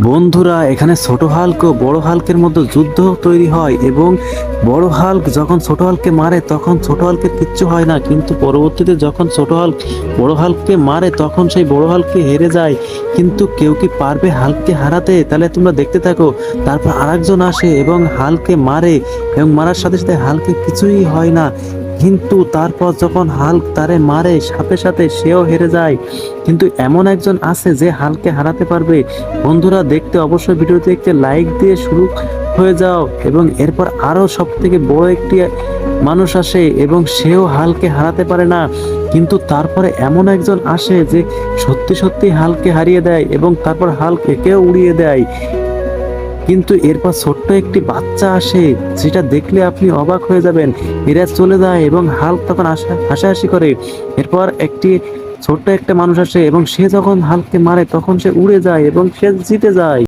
বন্ধুরা, এখানে ছোট হাল্ক ও বড় হাল্কের মধ্যে যুদ্ধ তৈরি হয় এবং বড় হাল্ক যখন ছোট হাল্ককে মারে তখন ছোট হাল্কের কিচ্ছু হয় না, কিন্তু পরবর্তীতে যখন ছোট হাল্ক বড় হাল্ককে মারে তখন সেই বড় হাল্ককে হেরে যায়। কিন্তু কেউ কি পারবে হাল্ককে হারাতে? তাহলে তোমরা দেখতে থাকো। তারপর আরেকজন আসে এবং হাল্ককে মারে এবং মারার সাথে সাথে হাল্কের কিছুই হয় না, কিন্তু তারপর যখন হাল্ক তারে মারে সাথে সাথে সেও হেরে যায়। কিন্তু এমন একজন আছে যে হাল্ককে হারাতে পারবে। বন্ধুরা, দেখতে অবশ্যই ভিডিওতে একটি লাইক দিয়ে শুরু হয়ে যাও এবং এরপর আরো সব থেকে বড় একটি মানুষ আসে এবং সেও হাল্ককে হারাতে পারে না, কিন্তু তারপরে এমন একজন আসে যে সত্যি সত্যি হাল্ককে হারিয়ে দেয় এবং তারপর হাল্ক একেও উড়িয়ে দেয়। কিন্তু এরপর ছোট্ট একটি বাচ্চা আসে, যেটা দেখলে আপনি অবাক হয়ে যাবেন। এরা চলে যায় এবং হাল্ক তখন হাসাহাসি করে। এরপর একটি ছোট্ট একটা মানুষ আসে এবং সে যখন হাল্ককে মারে তখন সে উড়ে যায় এবং সে জিতে যায়।